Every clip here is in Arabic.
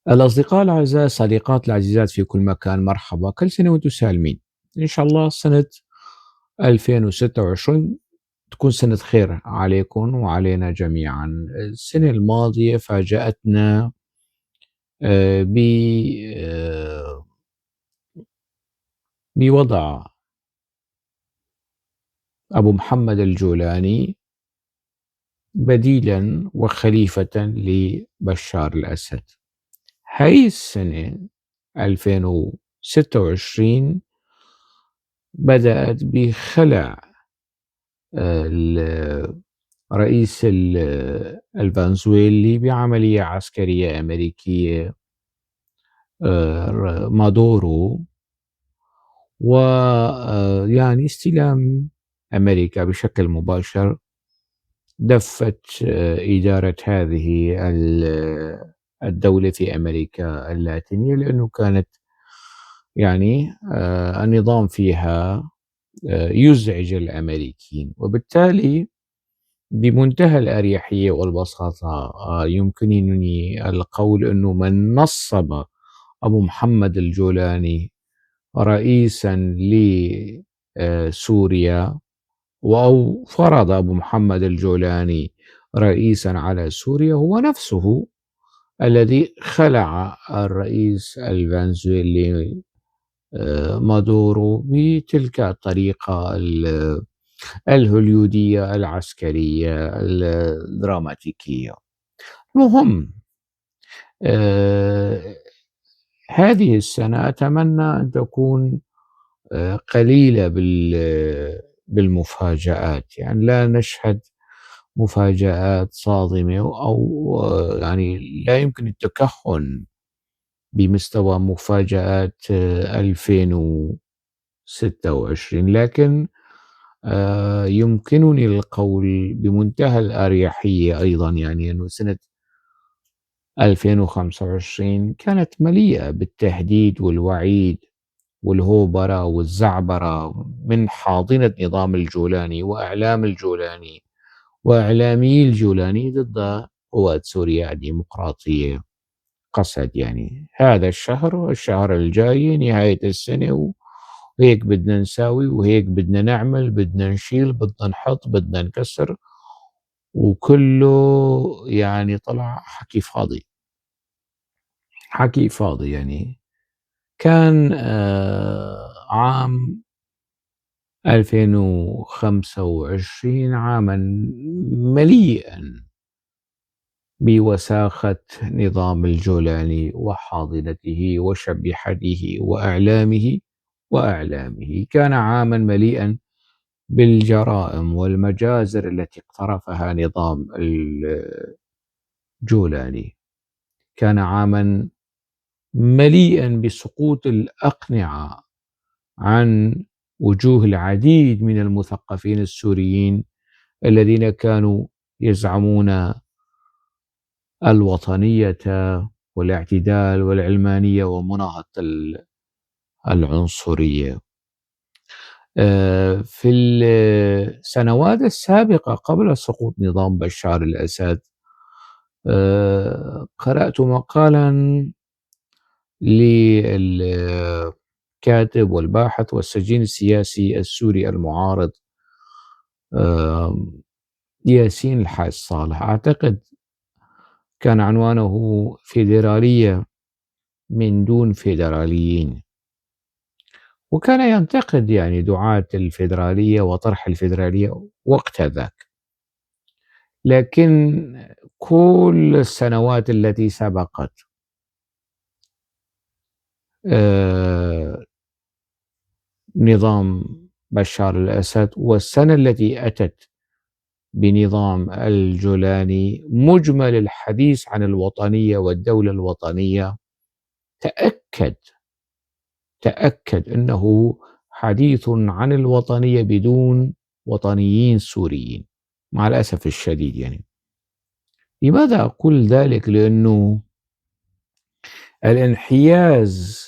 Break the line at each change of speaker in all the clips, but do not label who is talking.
الأصدقاء الأعزاء، صديقات العزيزات في كل مكان، مرحبا، كل سنة وأنتم سالمين. إن شاء الله سنة 2026 تكون سنة خير عليكم وعلينا جميعا. السنة الماضية فاجأتنا آه، ب آه، بوضع أبو محمد الجولاني بديلا وخليفة لبشار الأسد. هاي السنة 2026 بدأت بخلع رئيس الفنزويلي بعملية عسكرية أمريكية، مادورو، ويعني استلام أمريكا بشكل مباشر دفت إدارة هذه الدولة في أمريكا اللاتينية، لأنه كانت يعني النظام فيها يزعج الأمريكيين، وبالتالي بمنتهى الأريحية والبساطة يمكنني القول أنه من نصب أبو محمد الجولاني رئيسا لسوريا، أو فرض أبو محمد الجولاني رئيسا على سوريا، هو نفسه الذي خلع الرئيس الفنزويلي مادورو بتلك الطريقة الهوليودية العسكرية الدراماتيكية. مهم آه، هذه السنة أتمنى أن تكون قليلة بالمفاجآت، يعني لا نشهد مفاجآت صادمة، أو يعني لا يمكن التكهن بمستوى مفاجآت 2026، لكن يمكنني القول بمنتهى الأريحية أيضا يعني أنه سنة 2025 كانت مليئة بالتهديد والوعيد والهوبرة والزعبرة من حاضنة نظام الجولاني وإعلام الجولاني وإعلامي الجولاني ضد قوات سوريا الديمقراطية. قسد يعني هذا الشهر والشهر الجاي نهاية السنة، وهيك بدنا نساوي، وهيك بدنا نعمل، بدنا نشيل، بدنا نحط، بدنا نكسر، وكله يعني طلع حكي فاضي، حكي فاضي. يعني كان عام 2025 عاما مليئا بوساخة نظام الجولاني وحاضنته وشبيحته وأعلامه. كان عاما مليئا بالجرائم والمجازر التي اقترفها نظام الجولاني. كان عاما مليئا بسقوط الأقنعة عن وجوه العديد من المثقفين السوريين الذين كانوا يزعمون الوطنية والاعتدال والعلمانية ومناهضة العنصرية. في السنوات السابقة قبل سقوط نظام بشار الأسد قرأت مقالا للكاتب والباحث والسجين السياسي السوري المعارض ياسين الحاج صالح، أعتقد كان عنوانه فيدرالية من دون فيدراليين، وكان ينتقد يعني دعاة الفيدرالية وطرح الفيدرالية وقت ذاك. لكن كل السنوات التي سبقت نظام بشار الأسد والسنة التي أتت بنظام الجولاني، مجمل الحديث عن الوطنية والدولة الوطنية تأكد أنه حديث عن الوطنية بدون وطنيين سوريين، مع الأسف الشديد. يعني لماذا أقول ذلك؟ لأنه الانحياز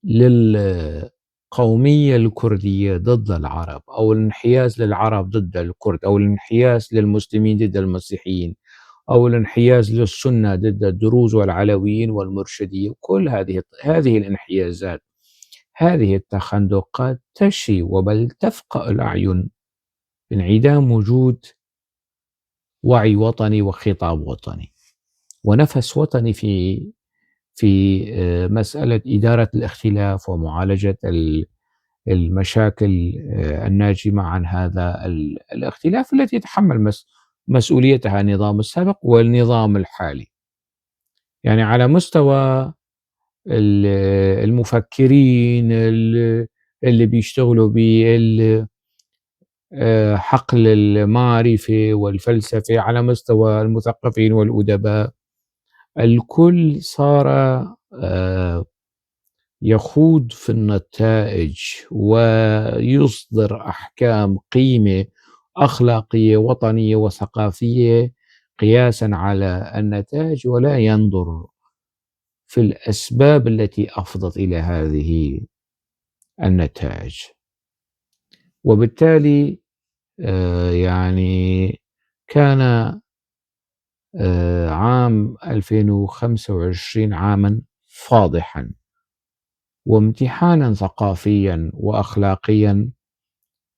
للقومية الكردية ضد العرب، أو الانحياز للعرب ضد الكرد، أو الانحياز للمسلمين ضد المسيحيين، أو الانحياز للسنة ضد الدروز والعلويين والمرشدية، كل هذه الانحيازات، هذه التخندقات تشي وبل تفقأ الأعين بانعدام وجود وعي وطني وخطاب وطني ونفس وطني في مسألة إدارة الاختلاف ومعالجة المشاكل الناجمة عن هذا الاختلاف التي يتحمل مسؤوليتها النظام السابق والنظام الحالي. يعني على مستوى ال المفكرين اللي بيشتغلوا حقل المعرفة والفلسفة، على مستوى المثقفين والأدباء، الكل صار آآ يخوض في النتائج ويصدر أحكام قيمة أخلاقية وطنية وثقافية قياسًا على النتائج، ولا ينظر في الأسباب التي أفضت إلى هذه النتائج. وبالتالي يعني كان عام 2025 عامًا فاضحًا وامتحانًا ثقافيًا وأخلاقيًا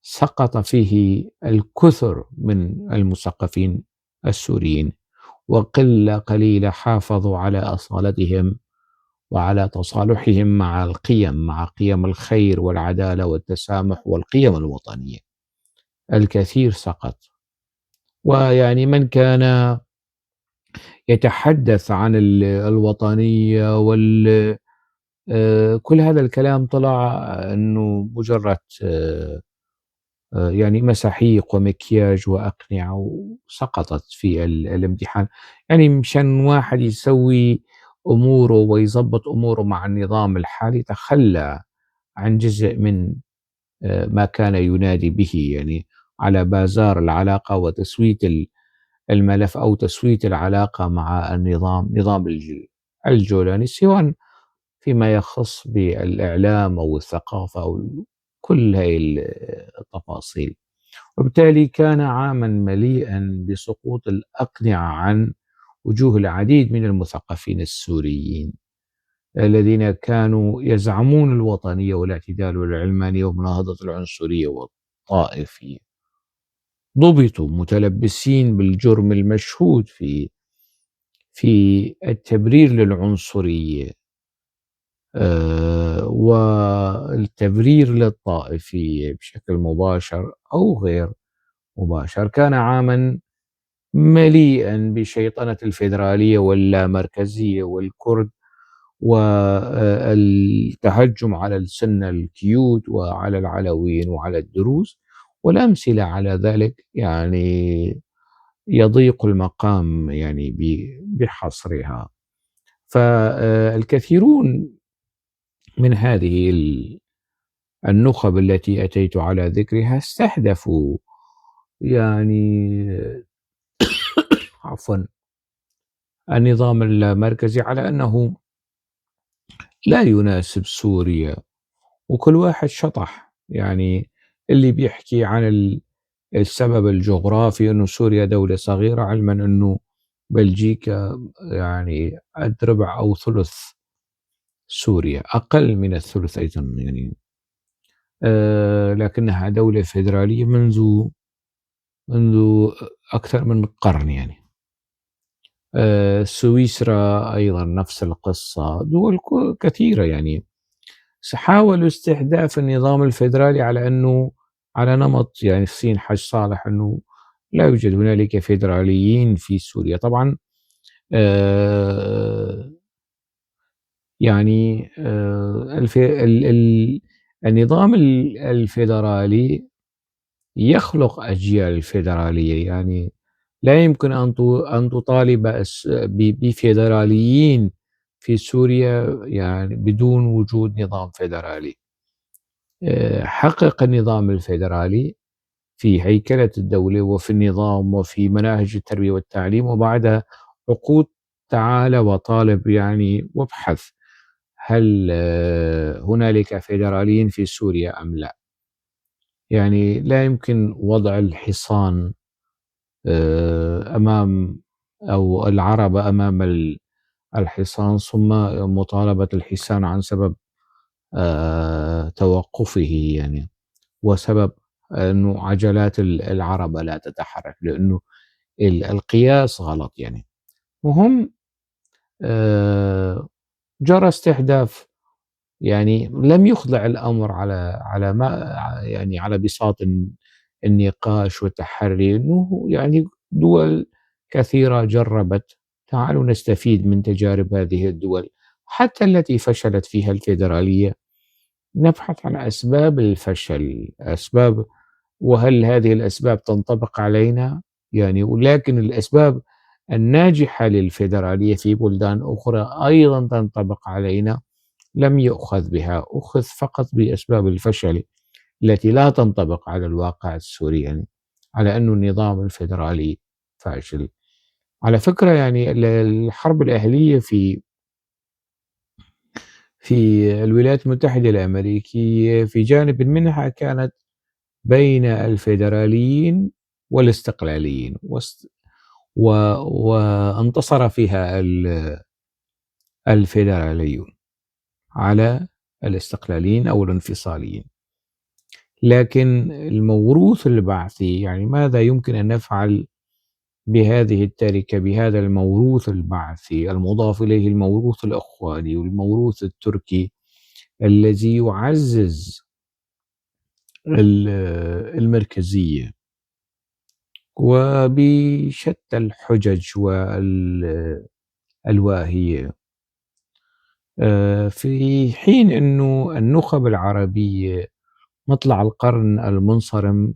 سقط فيه الكثر من المثقفين السوريين، وقلة قليلة حافظوا على أصالتهم وعلى تصالحهم مع القيم، مع قيم الخير والعدالة والتسامح والقيم الوطنية. الكثير سقط. ويعني من كان يتحدث عن الوطنية كل هذا الكلام طلع إنه مجرد يعني مساحيق ومكياج وأقنعة وسقطت في الامتحان. يعني مشان واحد يسوي أموره ويضبط أموره مع النظام الحالي تخلى عن جزء من ما كان ينادي به، يعني على بازار العلاقة وتسوية الملف أو تسوية العلاقة مع نظام الجولاني، سواء فيما يخص بالإعلام أو الثقافة أو كل هاي التفاصيل. وبالتالي كان عاما مليئا بسقوط الأقنعة عن وجوه العديد من المثقفين السوريين الذين كانوا يزعمون الوطنية والاعتدال والعلمانية ومناهضة العنصرية والطائفية، ضبطوا متلبسين بالجرم المشهود في التبرير للعنصرية والتبرير للطائفية بشكل مباشر أو غير مباشر. كان عاما مليئا بشيطنة الفيدرالية واللامركزية والكرد والتهجم على السنة الكيوت وعلى العلويين وعلى الدروز، والأمثلة على ذلك يعني يضيق المقام يعني بحصرها. فالكثيرون من هذه النخب التي أتيت على ذكرها استهدفوا يعني عفوا النظام المركزي على أنه لا يناسب سوريا، وكل واحد شطح. يعني اللي بيحكي عن السبب الجغرافي أنه سوريا دولة صغيرة، علما أنه بلجيكا يعني قد ربع أو ثلث سوريا، أقل من الثلث أيضا يعني. لكنها دولة فيدرالية منذ أكثر من قرن يعني. سويسرا أيضا نفس القصة، دول كثيرة يعني حاولوا استحداث النظام الفيدرالي على أنه على نمط يعني الصين حج صالح، أنه لا يوجد هنالك فيدراليين في سوريا. طبعا آه، يعني النظام الفيدرالي يخلق أجيال فيدرالية. يعني لا يمكن أن تطالب بفيدراليين في سوريا يعني بدون وجود نظام فيدرالي. حقق النظام الفيدرالي في هيكلة الدولة وفي النظام وفي مناهج التربية والتعليم، وبعد عقود تعال وطالب يعني وابحث هل هنالك فيدراليين في سوريا أم لا. يعني لا يمكن وضع الحصان أمام أو العرب أمام الحصان، ثم مطالبة الحصان عن سبب توقفه يعني، وسبب إنه عجلات العربة لا تتحرك لأنه القياس غلط يعني. مهم جرى استحداث، يعني لم يُخضع الأمر على ما يعني على بساط النقاش والتحري، إنه يعني دول كثيرة جرّبت. تعالوا نستفيد من تجارب هذه الدول، حتى التي فشلت فيها الفيدرالية، نبحث عن أسباب الفشل، وهل هذه الأسباب تنطبق علينا؟ يعني ولكن الأسباب الناجحة للفيدرالية في بلدان أخرى أيضًا تنطبق علينا، لم يُؤخذ بها، أُخذ فقط بأسباب الفشل التي لا تنطبق على الواقع السوري يعني، على أنه النظام الفيدرالي فاشل. على فكرة يعني الحرب الأهلية في الولايات المتحدة الأمريكية في جانب منها كانت بين الفيدراليين والاستقلاليين، وانتصر فيها الفيدراليون على الاستقلاليين أو الانفصاليين. لكن الموروث البعثي، يعني ماذا يمكن أن نفعل بهذه التركة، بهذا الموروث البعثي المضاف إليه الموروث الإخواني والموروث التركي الذي يعزز المركزية وبشتى الحجج الواهية، في حين أنه النخب العربية مطلع القرن المنصرم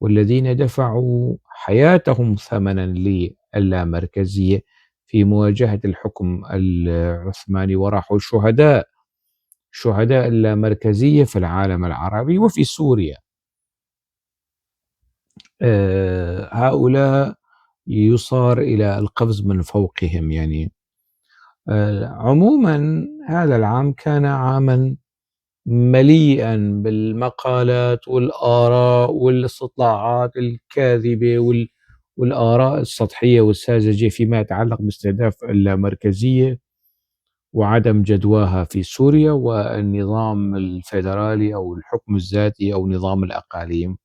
والذين دفعوا حياتهم ثمنا للامركزية في مواجهة الحكم العثماني، وراحوا شهداء اللامركزية في العالم العربي وفي سوريا. هؤلاء يصار إلى القفز من فوقهم يعني. عموما هذا العام كان عاما مليئا بالمقالات والآراء والاستطلاعات الكاذبة والآراء السطحية والساذجة فيما يتعلق باستهداف اللامركزية وعدم جدواها في سوريا والنظام الفيدرالي أو الحكم الذاتي أو نظام الأقاليم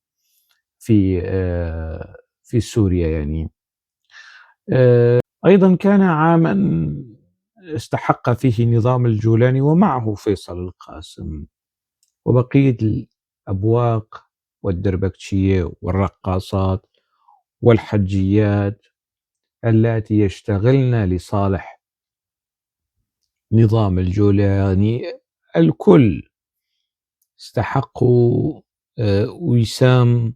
في سوريا يعني. أيضا كان عاما استحق فيه نظام الجولاني ومعه فيصل القاسم وبقية الأبواق والدربكشية والرقاصات والحجيات اللاتي يشتغلن لصالح نظام الجولاني. الكل استحقوا وسام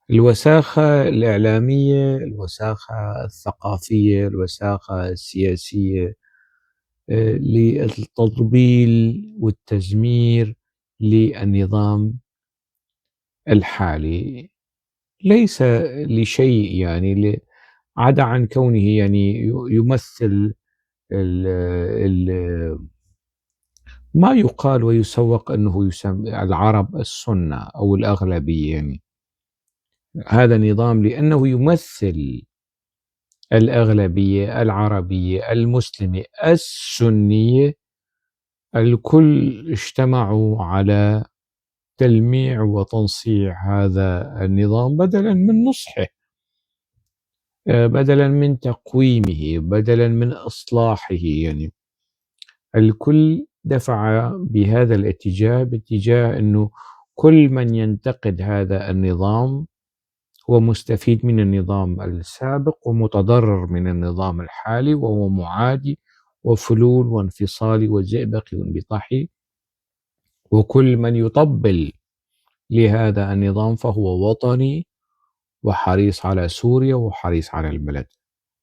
الوساخة الإعلامية، الوساخة الثقافية، الوساخة السياسية، للتضليل والتزمير للنظام الحالي، ليس لشيء يعني عدا عن كونه يعني يمثل ال ال ما يقال ويسوق أنه يسمى العرب السنة أو الأغلبية يعني. هذا النظام لأنه يمثل الأغلبية العربية المسلمة السنية، الكل اجتمعوا على تلميع وتنصيع هذا النظام بدلا من نصحه، بدلا من تقويمه، بدلا من إصلاحه يعني. الكل دفع بهذا الاتجاه، باتجاه أنه كل من ينتقد هذا النظام هو مستفيد من النظام السابق ومتضرر من النظام الحالي، وهو معادي وفلول وانفصالي وزئبقي وانبطاحي، وكل من يطبل لهذا النظام فهو وطني وحريص على سوريا وحريص على البلد.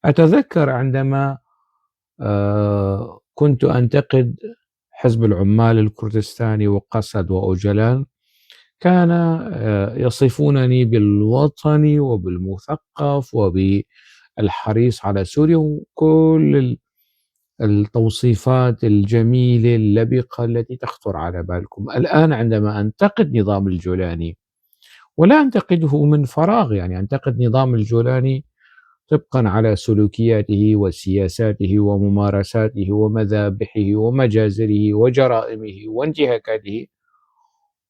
أتذكر عندما كنت أنتقد حزب العمال الكردستاني وقسد وأوجلان، كان يصفونني بالوطني وبالمثقف وبالحريص على سوريا وكل التوصيفات الجميلة اللبقة التي تخطر على بالكم. الآن عندما أنتقد نظام الجولاني ولا أنتقده من فراغ، يعني أنتقد نظام الجولاني طبقًا على سلوكياته وسياساته وممارساته ومذابحه ومجازره وجرائمه وانتهاكاته.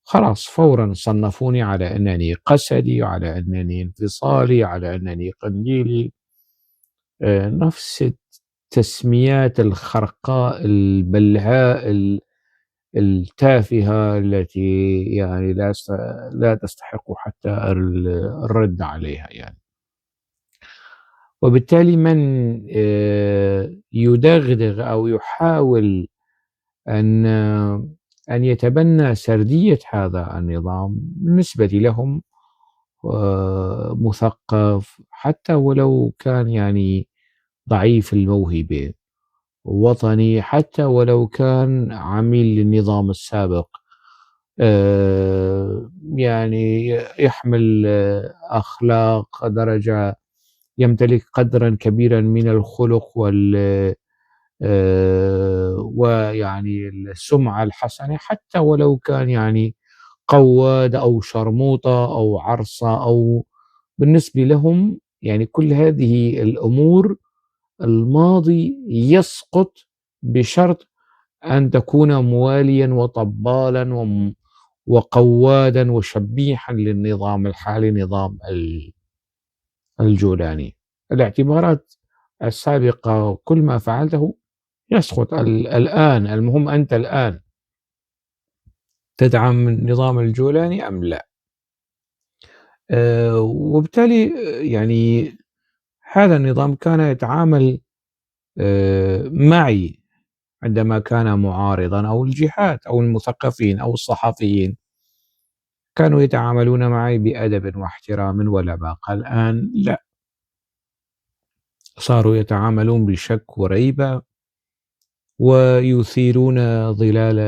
خلاص فورًا صنفوني على أنني قسدي، على أنني انفصالي، على أنني قنديلي، نفس التسميات الخرقاء البلهاء التافهة التي يعني لا تستحق حتى الرد عليها يعني. وبالتالي من يدغدغ أو يحاول أن يتبنى سردية هذا النظام بالنسبة لهم مثقف، حتى ولو كان يعني ضعيف الموهبة، وطني حتى ولو كان عميل للنظام السابق، يعني يحمل أخلاق درجة، يمتلك قدرًا كبيرًا من الخلق ويعني السمعة الحسنة، حتى ولو كان يعني قواد أو شرموطة أو عرصة، أو بالنسبة لهم يعني كل هذه الأمور الماضي يسقط بشرط أن تكون مواليًا وطبالًا وقوادًا وشبيحًا للنظام الحالي، نظام الجولاني. الاعتبارات السابقة كل ما فعلته يسقط الآن، المهم أنت الآن تدعم النظام الجولاني أم لا؟ وبالتالي يعني هذا النظام كان يتعامل معي عندما كان معارضًا، أو الجهات أو المثقفين أو الصحفيين كانوا يتعاملون معي بأدب واحترام ولا باقة. الآن لأ، صاروا يتعاملون بشك وريبة، ويثيرون ظلال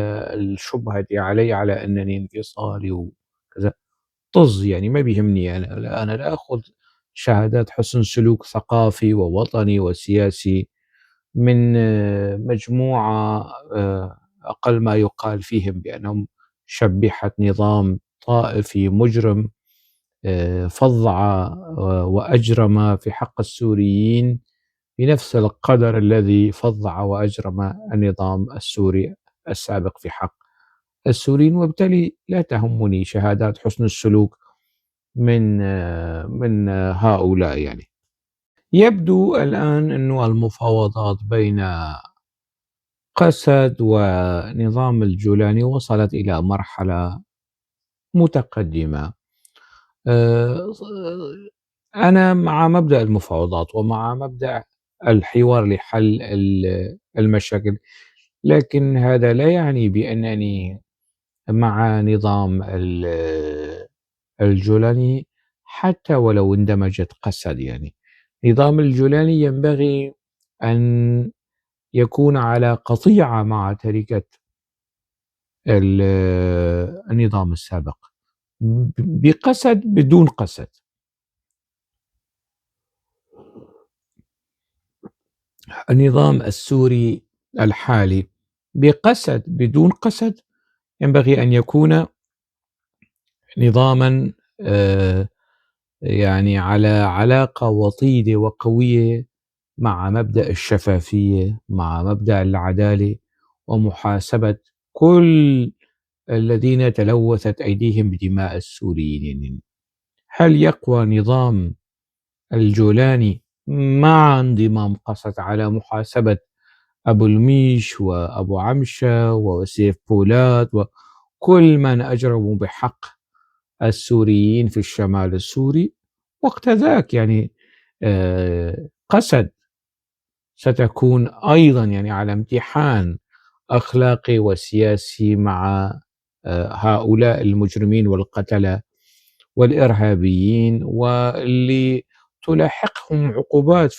الشبهة علي على أنني انفصالي وكذا. طز يعني ما بيهمني، أنا لا آخذ شهادات حسن سلوك ثقافي ووطني وسياسي من مجموعة أقل ما يقال فيهم بأنهم شبيحة نظام طائفي مجرم، فظّع وأجرم في حق السوريين بنفس القدر الذي فظّع وأجرم النظام السوري السابق في حق السوريين. وبالتالي لا تهمني شهادات حسن السلوك من هؤلاء يعني. يبدو الآن أنه المفاوضات بين قسد ونظام الجولاني وصلت إلى مرحلة متقدمة. ص أنا مع مبدأ المفاوضات ومع مبدأ الحوار لحل المشاكل، لكن هذا لا يعني بأنني مع نظام الجولاني حتى ولو اندمجت قسد يعني. نظام الجولاني ينبغي أن يكون على قطيعة مع تركة ال النظام السابق، بقسد بدون قسد. النظام السوري الحالي بقسد بدون قسد ينبغي أن يكون نظامًا آآ يعني على علاقة وطيدة وقوية مع مبدأ الشفافية، مع مبدأ العدالة، ومحاسبة كل الذين تلوثت أيديهم بدماء السوريين. هل يقوى نظام الجولاني مع انضمام قسد على محاسبة أبو الميش وأبو عمشة وسيف بولاد وكل من أجرموا بحق السوريين في الشمال السوري؟ وقت ذاك يعني قسد ستكون أيضا يعني على امتحان أخلاقي وسياسي مع هؤلاء المجرمين والقتلة والإرهابيين، واللي تلاحقهم عقوبات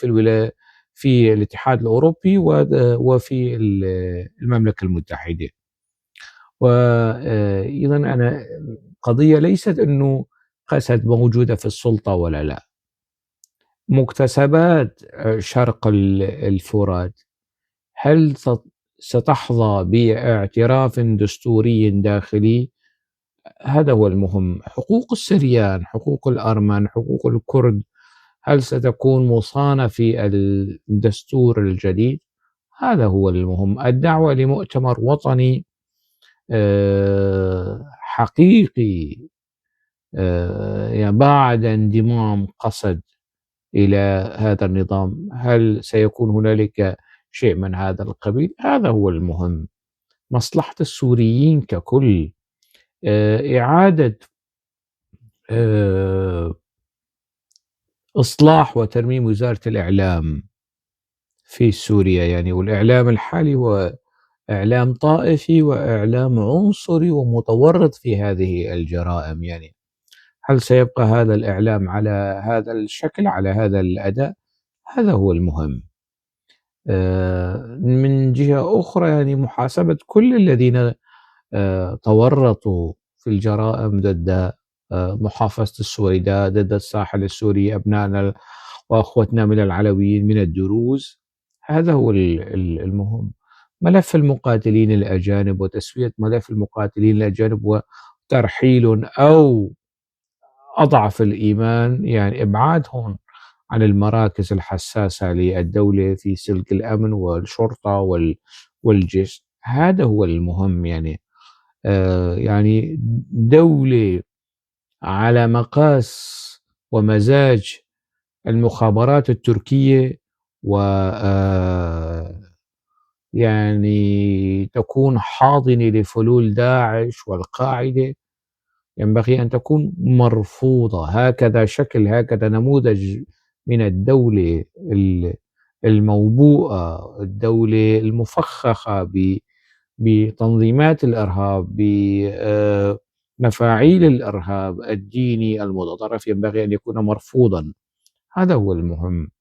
في الاتحاد الأوروبي وفي المملكة المتحدة. وأيضا أنا قضية ليست أنه قسد موجودة في السلطة ولا لا. مكتسبات شرق الفرات هل ستحظى باعتراف دستوري داخلي هذا هو المهم. حقوق السريان، حقوق الأرمن، حقوق الكرد، هل ستكون مصانة في الدستور الجديد؟ هذا هو المهم. الدعوة لمؤتمر وطني حقيقي يعني بعد انضمام قسد إلى هذا النظام، هل سيكون هنالك شيء من هذا القبيل؟ هذا هو المهم. مصلحة السوريين ككل، إعادة آه، إصلاح وترميم وزارة الإعلام في سوريا يعني. والإعلام الحالي هو إعلام طائفي وإعلام عنصري ومتورط في هذه الجرائم يعني. هل سيبقى هذا الإعلام على هذا الشكل، على هذا الأداء؟ هذا هو المهم. من جهة أخرى يعني محاسبة كل الذين تورطوا في الجرائم ضد محافظة السويداء، ضد الساحل السوري، أبنائنا وأخوتنا من العلويين من الدروز. هذا هو المهم. ملف المقاتلين الأجانب وتسوية ملف المقاتلين الأجانب وترحيل أو أضعف الإيمان يعني إبعادهم عن المراكز الحساسة للدولة في سلك الأمن والشرطة والجيش. هذا هو المهم يعني. يعني دولة على مقاس ومزاج المخابرات التركية و يعني تكون حاضنة لفلول داعش والقاعدة، ينبغي أن تكون مرفوضة. هكذا شكل، هكذا نموذج من الدولة الموبوءة، الدولة المفخخة بتنظيمات الإرهاب، بمفاعيل الإرهاب الديني المتطرف، ينبغي أن يكون مرفوضا. هذا هو المهم.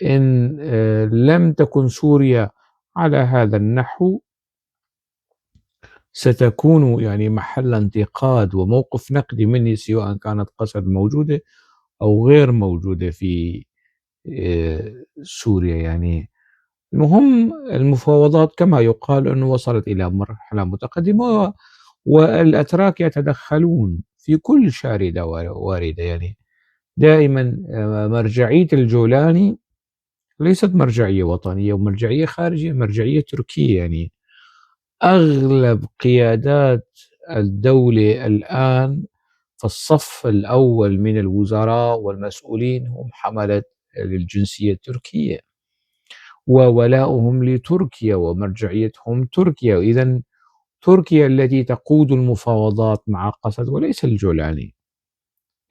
إن لم تكن سوريا على هذا النحو ستكون يعني محل انتقاد وموقف نقدي مني، سواء كانت قسد موجودة أو غير موجودة في سوريا يعني. المهم المفاوضات كما يقال أنه وصلت إلى مرحلة متقدمة، والأتراك يتدخلون في كل شاردة واردة يعني. دائما مرجعية الجولاني ليست مرجعية وطنية ومرجعية خارجية، مرجعية تركية يعني. أغلب قيادات الدولة الآن في الصف الأول من الوزراء والمسؤولين هم حملة للجنسية التركية، وولاؤهم لتركيا ومرجعيتهم تركيا. إذن تركيا التي تقود المفاوضات مع قسد وليس الجولاني.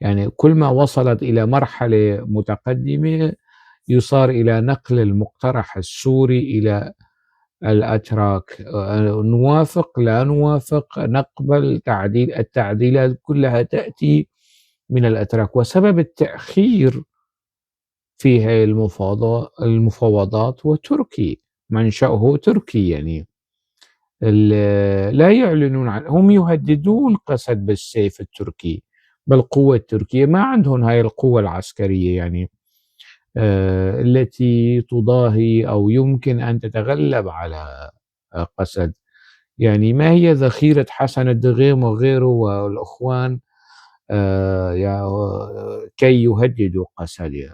يعني كل ما وصلت إلى مرحلة متقدمة يصار إلى نقل المقترح السوري إلى الأتراك، نوافق لا نوافق نقبل تعديل، التعديلات كلها تأتي من الأتراك. وسبب التأخير في هذه المفاوضات هو تركي، منشأه تركي يعني. لا يعلنون هم يهددون قسد بالسيف التركي، بالقوة التركية. ما عندهم هاي القوة العسكرية يعني التي تضاهي أو يمكن أن تتغلب على قسد يعني. ما هي ذخيرة حسن الدغيم وغيره والأخوان كي يهددوا قسد؟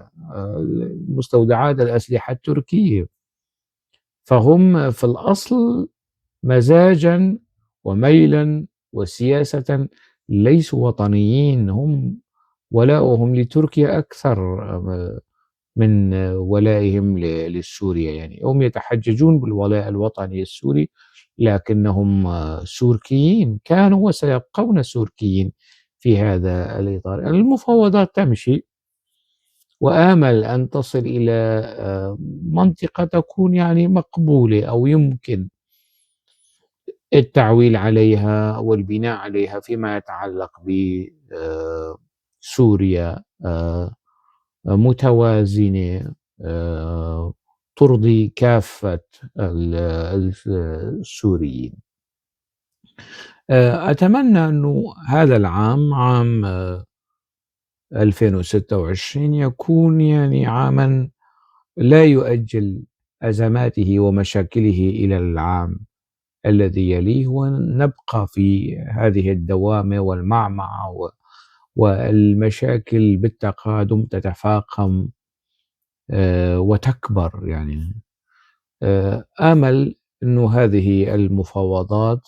مستودعات الأسلحة التركية. فهم في الأصل مزاجا وميلا وسياسة ليسوا وطنيين. هم ولاؤهم لتركيا أكثر من ولائهم للسوريا يعني. هم يتحججون بالولاء الوطني السوري لكنهم سوركيين، كانوا وسيبقون سوركيين في هذا الإطار. المفاوضات تمشي، وآمل أن تصل إلى منطقة تكون يعني مقبولة أو يمكن التعويل عليها والبناء عليها فيما يتعلق بسوريا متوازنة ترضي كافة السوريين. أتمنى أنه هذا العام، عام 2026، يكون يعني عاما لا يؤجل أزماته ومشاكله إلى العام الذي يليه، ونبقى في هذه الدوامة والمعمعة والمشاكل بالتقادم تتفاقم وتكبر يعني. آمل إنه هذه المفاوضات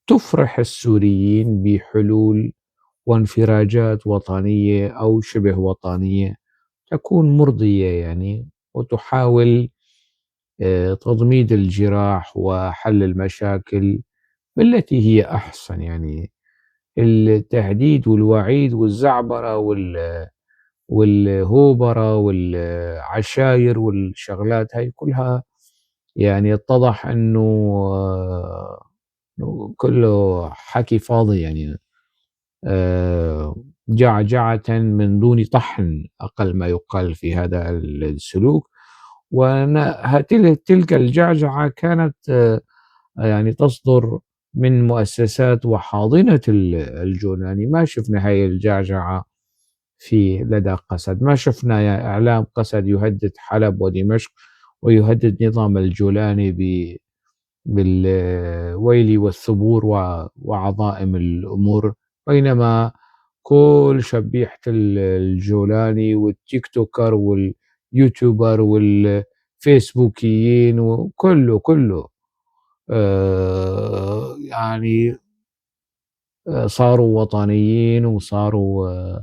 تفرح السوريين بحلول وانفراجات وطنية أو شبه وطنية تكون مرضية يعني، وتحاول تضميد الجراح وحل المشاكل بالتي هي أحسن يعني. التهديد والوعيد والزعبرة والهوبرة والعشاير والشغلات هاي كلها يعني اتضح إنه كله حكي فاضي يعني. جعجعة من دون طحن أقل ما يقال في هذا السلوك. تلك الجعجعة كانت يعني تصدر من مؤسسات وحاضنة الجولاني. ما شفنا هاي الجعجعة لدى قسد، ما شفنا إعلام قسد يهدد حلب ودمشق ويهدد نظام الجولاني بالويل والثبور وعظائم الأمور، بينما كل شبيحة الجولاني والتيك توكر واليوتيوبر والفيسبوكيين وكله يعني صاروا وطنيين، وصاروا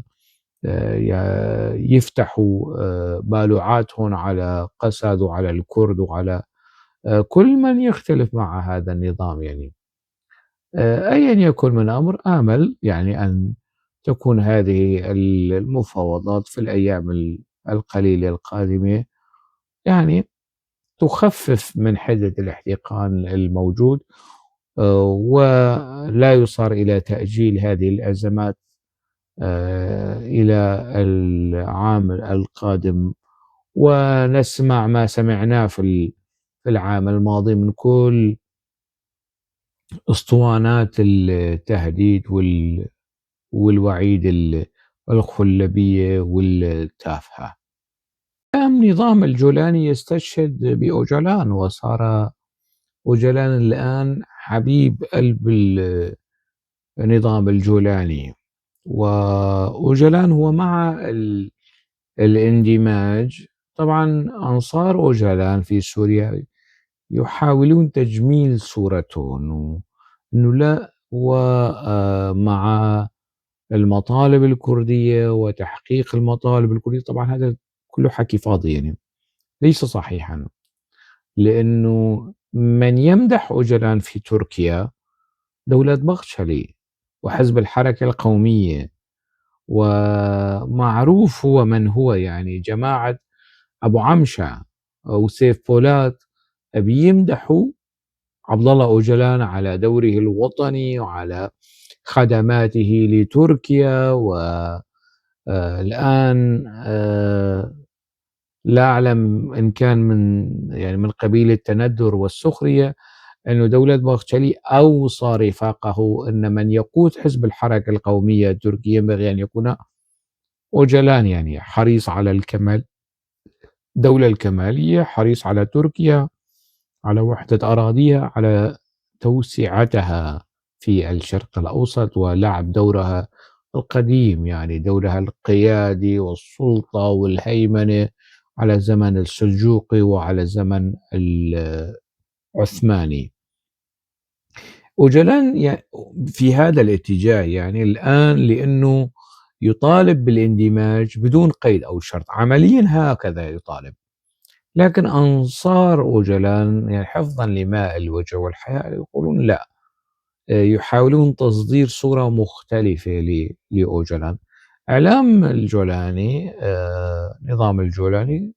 يفتحوا بالوعاتهم على قسد وعلى الكرد وعلى كل من يختلف مع هذا النظام يعني. أيا يكن من أمر، آمل يعني أن تكون هذه المفاوضات في الأيام القليلة القادمة يعني تخفف من حدة الاحتقان الموجود، ولا يصار إلى تأجيل هذه الأزمات إلى العام القادم، ونسمع ما سمعناه في العام الماضي من كل اسطوانات التهديد والوعيد الخلبية والتافهة. قام نظام الجولاني يستشهد بأوجلان، وصار أوجلان الآن حبيب قلب النظام الجولاني. وأوجلان هو مع الاندماج. طبعا أنصار أوجلان في سوريا يحاولون تجميل صورته إنه لا، ومع المطالب الكردية وتحقيق المطالب الكردية. طبعا هذا كله حكي فاضي يعني، ليس صحيحا، لأنه من يمدح أوجلان في تركيا دولة بغشلي وحزب الحركة القومية، ومعروف هو من هو يعني. جماعة أبو عمشة أو سيف بولات بيمدحوا عبد الله أوجلان على دوره الوطني وعلى خدماته لتركيا. والآن لا أعلم إن كان من قبيل التندر والسخرية أنه دولة باغشلي أوصى رفاقه أن من يقود حزب الحركة القومية التركية ينبغي أن يكون أوجلان، يعني حريص على الكمال، دولة الكمالية، حريص على تركيا، على وحدة أراضيها، على توسعتها في الشرق الأوسط، ولعب دورها القديم يعني دورها القيادي والسلطة والهيمنة على زمن السلجوقي وعلى زمن العثماني. أوجلان في هذا الاتجاه يعني الآن، لأنه يطالب بالاندماج بدون قيد أو شرط، عمليا هكذا يطالب. لكن أنصار أوجلان يعني حفظا لماء الوجه والحياة يقولون لا، يحاولون تصدير صورة مختلفة لأوجلان. إعلام الجولاني، نظام الجولاني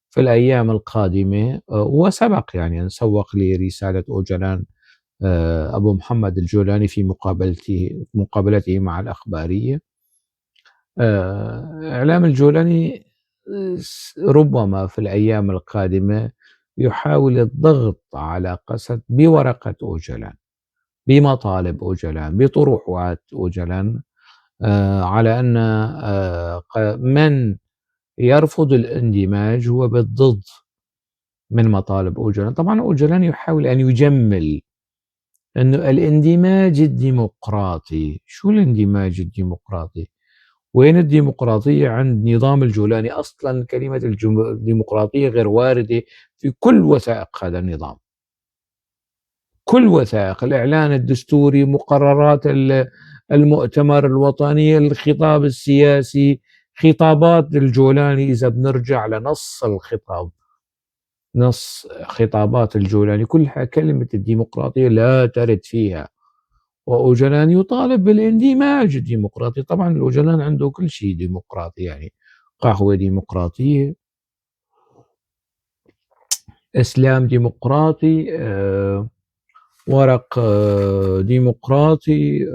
في الأيام القادمة، وسبق يعني أن سوق لرسالة أوجلان أبو محمد الجولاني في مقابلته مع الأخبارية. إعلام الجولاني ربما في الأيام القادمة يحاول الضغط على قسد بورقة أوجلان، بمطالب أوجلان، بطروحات أوجلان، على أن من يرفض الاندماج هو بالضد من مطالب أوجلان. طبعًا أوجلان يحاول أن يجمل إنه الاندماج الديمقراطي. شو الاندماج الديمقراطي؟ وين الديمقراطية عند نظام الجولاني؟ أصلًا كلمة الديمقراطية غير واردة في كل وثائق هذا النظام. كل وثائق الإعلان الدستوري، مقررات المؤتمر الوطني، الخطاب السياسي، خطابات الجولاني. إذا بنرجع لنص الخطاب، نص خطابات الجولاني كلها كلمة الديمقراطية لا ترد فيها. وأوجلان يطالب بالاندماج الديمقراطي. طبعا أوجلان عنده كل شيء ديمقراطي، يعني قهوة ديمقراطية، إسلام ديمقراطي، ورق ديمقراطي،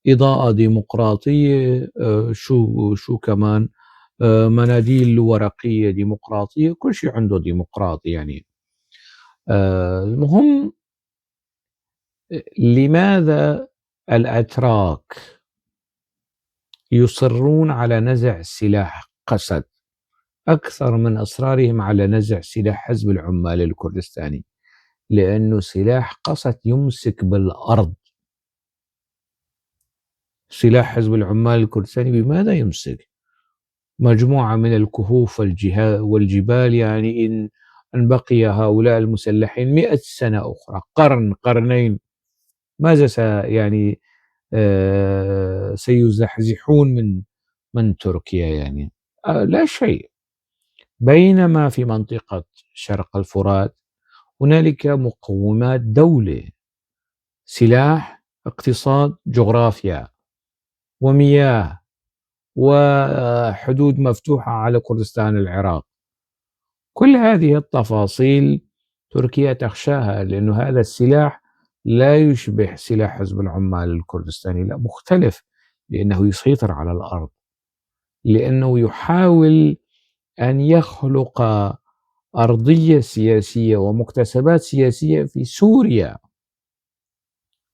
إضاءة ديمقراطية، شو كمان، مناديل ورقية ديمقراطية، كل شيء عنده ديمقراطي يعني. المهم، لماذا الأتراك يصرون على نزع سلاح قسد أكثر من إصرارهم على نزع سلاح حزب العمال الكردستاني؟ لأنه سلاح قسد يمسك بالأرض. سلاح حزب العمال الكردستاني بماذا يمسك؟ مجموعة من الكهوف والجبال، يعني إن بقي هؤلاء المسلحين 100 سنة أخرى، قرن قرنين، ماذا يعني سيزحزحون من تركيا يعني؟ لا شيء. بينما في منطقة شرق الفرات هنالك مقومات دولة: سلاح، اقتصاد، جغرافيا، ومياه، وحدود مفتوحة على كردستان العراق. كل هذه التفاصيل تركيا تخشاها، لأن هذا السلاح لا يشبه سلاح حزب العمال الكردستاني، لا، مختلف، لأنه يسيطر على الأرض، لأنه يحاول أن يخلق أرضية سياسية ومكتسبات سياسية في سوريا.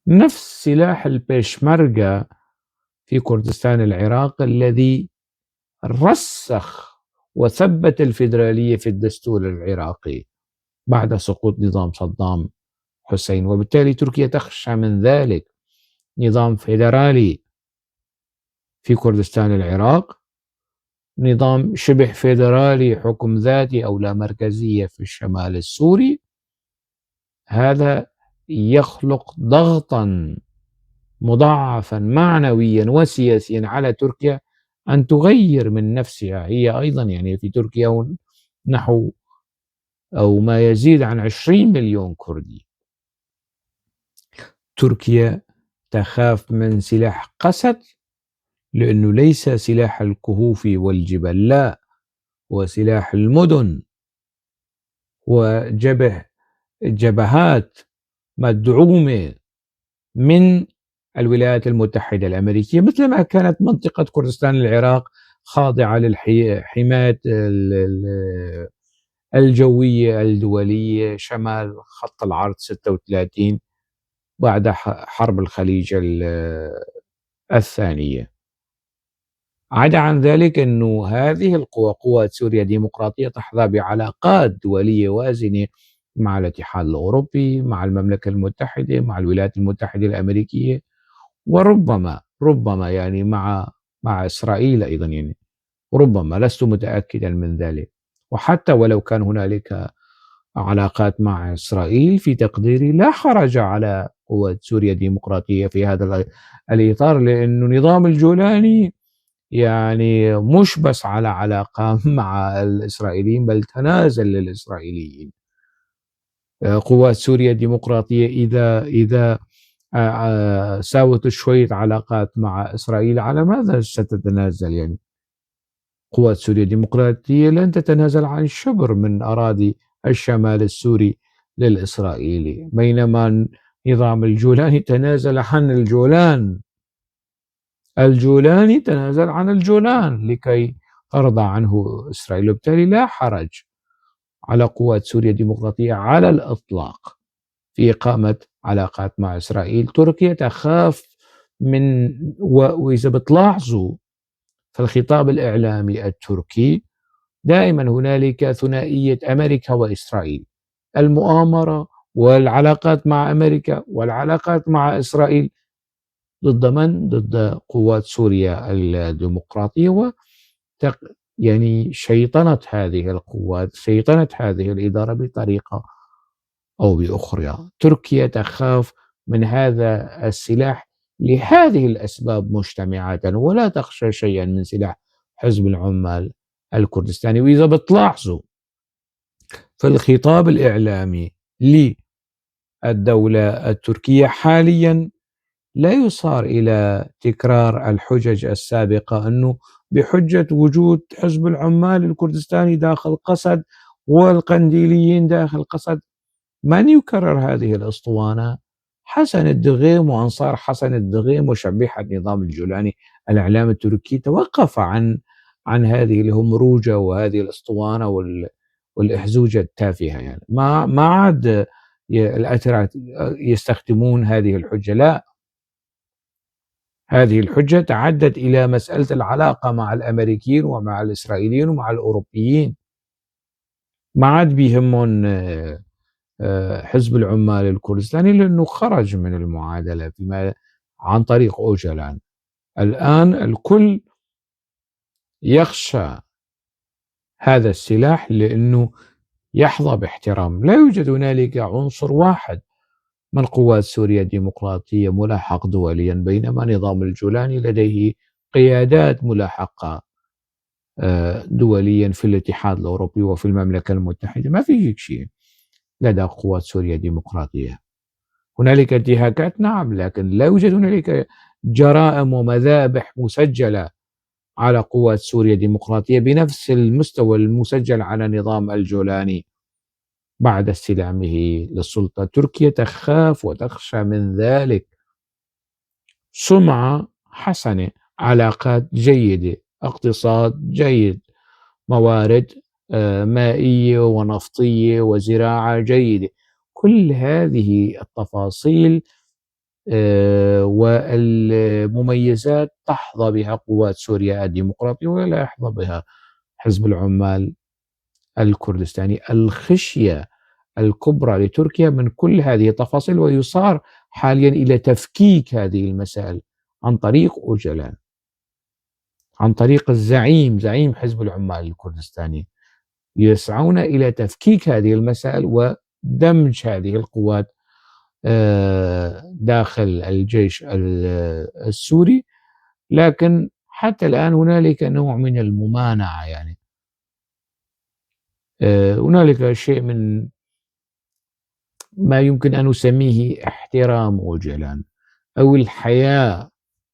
نفس سلاح البيشمركة في كردستان العراق الذي رسخ وثبت الفيدرالية في الدستور العراقي بعد سقوط نظام صدام حسين. وبالتالي تركيا تخشى من ذلك: نظام فيدرالي في كردستان العراق، نظام شبه فيدرالي حكم ذاتي أو لا مركزية في الشمال السوري. هذا يخلق ضغطا مضاعفا معنويا وسياسيا على تركيا أن تغير من نفسها هي أيضا. يعني في تركيا نحو أو ما يزيد عن 20 مليون كردي. تركيا تخاف من سلاح قسد لأنه ليس سلاح الكهوف والجبال، لا، هو سلاح المدن وجبهات مدعومة من الولايات المتحدة الأمريكية، مثل ما كانت منطقة كردستان العراق خاضعة للحماية الجوية الدولية شمال خط العرض 36 بعد حرب الخليج الثانية. عدا عن ذلك، أنه هذه القوى، قوات سوريا الديمقراطية، تحظى بعلاقات دولية وازنة مع الاتحاد الأوروبي، مع المملكة المتحدة، مع الولايات المتحدة الأمريكية، وربما يعني مع إسرائيل أيضا، يعني ربما، لست متأكدا من ذلك. وحتى ولو كان هنالك علاقات مع إسرائيل، في تقديري لا حرج على قوات سوريا الديمقراطية في هذا الإطار، لأن نظام الجولاني يعني مش بس على علاقة مع الإسرائيليين، بل تنازل للإسرائيليين. قوات سوريا الديمقراطية إذا ساوت شوية علاقات مع إسرائيل، على ماذا ستتنازل؟ يعني قوات سوريا الديمقراطية لن تتنازل عن شبر من أراضي الشمال السوري للإسرائيلي، بينما نظام الجولاني تنازل عن الجولاني تنازل عن الجولان لكي ترضى عنه إسرائيل. وبالتالي لا حرج على قوات سوريا الديمقراطية على الإطلاق في إقامة علاقات مع إسرائيل. تركيا تخاف وإذا بتلاحظوا في الخطاب الإعلامي التركي دائما هنالك ثنائية أمريكا وإسرائيل، المؤامرة والعلاقات مع أمريكا والعلاقات مع إسرائيل ضد من؟ ضد قوات سوريا الديمقراطية يعني شيطنة هذه القوات، شيطنة هذه الإدارة بطريقة أو بأخرى. تركيا تخاف من هذا السلاح لهذه الأسباب مجتمعة، ولا تخشى شيئا من سلاح حزب العمال الكردستاني. وإذا بتلاحظوا في الخطاب الإعلامي للدولة التركية حاليا لا يصار إلى تكرار الحجج السابقة، أنه بحجة وجود حزب العمال الكردستاني داخل قسد والقنديليين داخل قسد. من يكرر هذه الأسطوانة؟ حسن الدغيم وأنصار حسن الدغيم وشبيحة نظام الجولاني. الإعلام التركي توقف عن هذه الهمروجة وهذه الأسطوانة والإحزوجة التافهة. يعني ما عاد الأتراك يستخدمون هذه الحجة، لا، هذه الحجة تعدت إلى مسألة العلاقة مع الأمريكيين ومع الإسرائيليين ومع الأوروبيين. ما عاد بيهمون حزب العمال الكردستاني، لأنه خرج من المعادلة عن طريق أوجلان. الآن الكل يخشى هذا السلاح لأنه يحظى باحترام. لا يوجد هنالك عنصر واحد من قوات سوريا الديمقراطية ملاحق دوليا، بينما نظام الجولاني لديه قيادات ملاحقة دوليا في الاتحاد الأوروبي وفي المملكة المتحدة. ما في هيك شيء لدى قوات سوريا الديمقراطية. هنالك انتهاكات نعم، لكن لا يوجد هنالك جرائم ومذابح مسجلة على قوات سوريا الديمقراطية بنفس المستوى المسجل على نظام الجولاني بعد استلامه للسلطة. تركيا تخاف وتخشى من ذلك. سمعة حسنة، علاقات جيدة، اقتصاد جيد، موارد مائية ونفطية وزراعة جيدة. كل هذه التفاصيل والمميزات تحظى بها قوات سوريا الديمقراطية ولا يحظى بها حزب العمال الكردستاني. الخشية الكبرى لتركيا من كل هذه التفاصيل، ويصار حاليا إلى تفكيك هذه المسائل عن طريق أوجلان، عن طريق زعيم حزب العمال الكردستاني. يسعون إلى تفكيك هذه المسائل ودمج هذه القوات داخل الجيش السوري. لكن حتى الآن هنالك نوع من الممانعة. يعني هنالك شيء من ما يمكن أن نسميه احترام أوجلان أو الحياء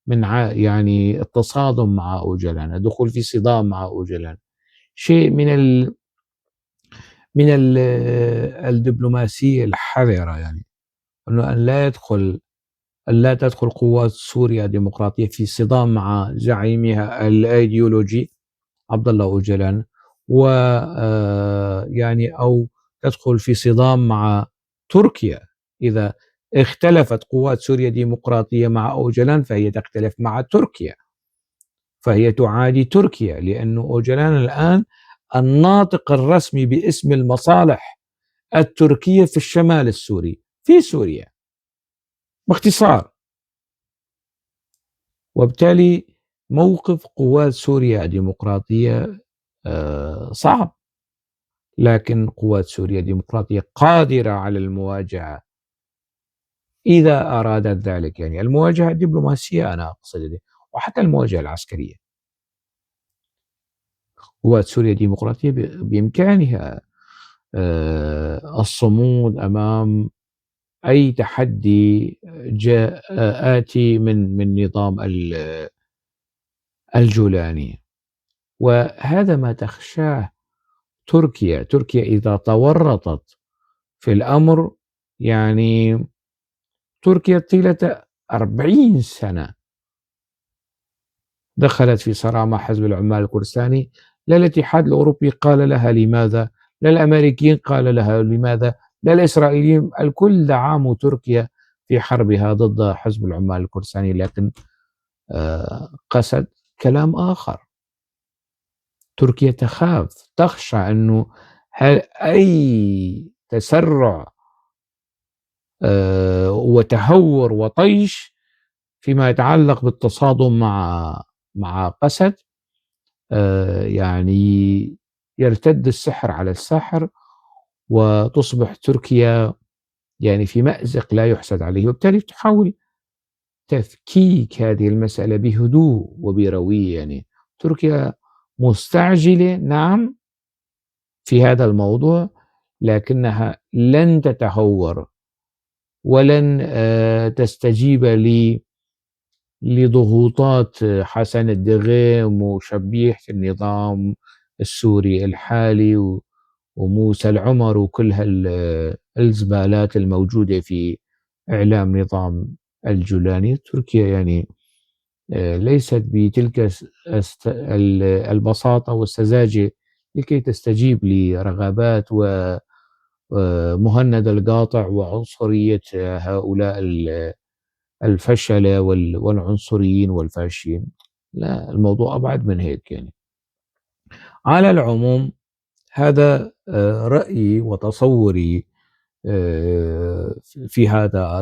من يعني التصادم مع أوجلان، الدخول في صدام مع أوجلان. شيء من الدبلوماسية الحذرة، يعني أنه أن لا تدخل قوات سوريا الديمقراطية في صدام مع زعيمها الأيديولوجي عبد الله أوجلان، يعني أو تدخل في صدام مع تركيا. إذا اختلفت قوات سوريا الديمقراطية مع أوجلان فهي تختلف مع تركيا، فهي تعادي تركيا، لأن أوجلان الآن الناطق الرسمي باسم المصالح التركية في الشمال السوري في سوريا باختصار. وبالتالي موقف قوات سوريا الديمقراطية صعب، لكن قوات سوريا الديمقراطية قادرة على المواجهة إذا أرادت ذلك. يعني المواجهة الدبلوماسية أنا أقصد، وحتى المواجهة العسكرية. قوات سوريا الديمقراطية بإمكانها الصمود أمام أي تحدي جاء آتي من نظام الجولاني. وهذا ما تخشاه تركيا. تركيا إذا تورطت في الأمر، يعني تركيا طيلة 40 سنة دخلت في صراع مع حزب العمال الكردستاني. لا الاتحاد الأوروبي قال لها لماذا، لا الأمريكيين قال لها لماذا، لا الإسرائيليين. الكل دعموا تركيا في حربها ضد حزب العمال الكردستاني. لكن قسد كلام آخر. تركيا تخشى أنه أي تسرع وتهور وطيش فيما يتعلق بالتصادم مع قسد، يعني يرتد السحر على الساحر، وتصبح تركيا يعني في مأزق لا يُحسد عليه، وبالتالي تحاول تفكيك هذه المسألة بهدوء وبروية. يعني تركيا مستعجلة نعم في هذا الموضوع، لكنها لن تتهور ولن تستجيب لضغوطات حسن الدغيم وشبيحة النظام السوري الحالي وموسى العمر وكل الزبالات الموجودة في إعلام نظام الجولاني. تركيا يعني ليست بتلك البساطة والسذاجة لكي تستجيب لرغبات ومهند القاطع وعنصرية هؤلاء الفشلة والعنصريين والفاشيين. لا، الموضوع أبعد من هيك يعني. على العموم هذا رأيي وتصوري في هذا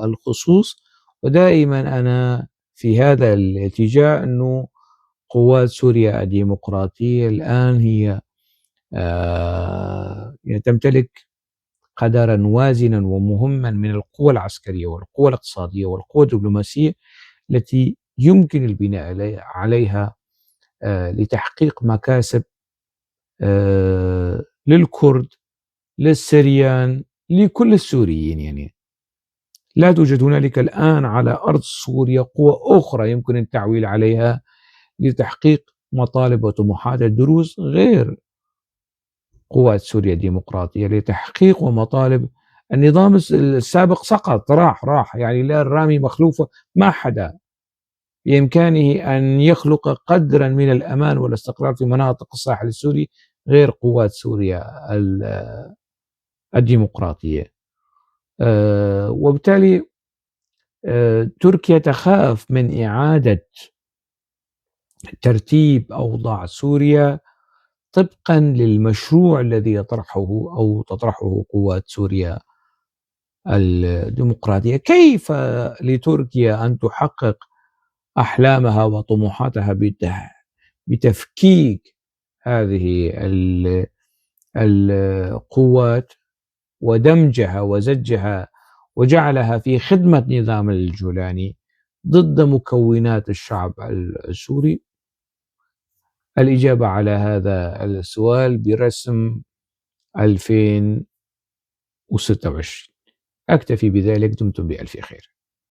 الخصوص، ودائما أنا في هذا الاتجاه أنه قوات سوريا الديمقراطية الآن هي يعني تمتلك قدرا وازنا ومهما من القوى العسكرية والقوى الاقتصادية والقوى الدبلوماسية التي يمكن البناء عليها لتحقيق مكاسب للكرد، للسريان، لكل السوريين. يعني لا توجد هنالك الآن على أرض سوريا قوى أخرى يمكن التعويل عليها لتحقيق مطالب وطموحات الدروز غير قوات سوريا الديمقراطية لتحقيق ومطالب النظام السابق. سقط، راح يعني لا، الرامي مخلوفة، ما حدا بإمكانه أن يخلق قدرا من الأمان والاستقرار في مناطق الساحل السوري غير قوات سوريا الديمقراطية. وبالتالي تركيا تخاف من إعادة ترتيب أوضاع سوريا طبقا للمشروع الذي يطرحه أو تطرحه قوات سوريا الديمقراطية. كيف لتركيا أن تحقق أحلامها وطموحاتها بتفكيك هذه القوات ودمجها وزجها وجعلها في خدمة نظام الجولاني ضد مكونات الشعب السوري؟ الإجابة على هذا السؤال برسم 2026. أكتفي بذلك. دمتم بألف خير.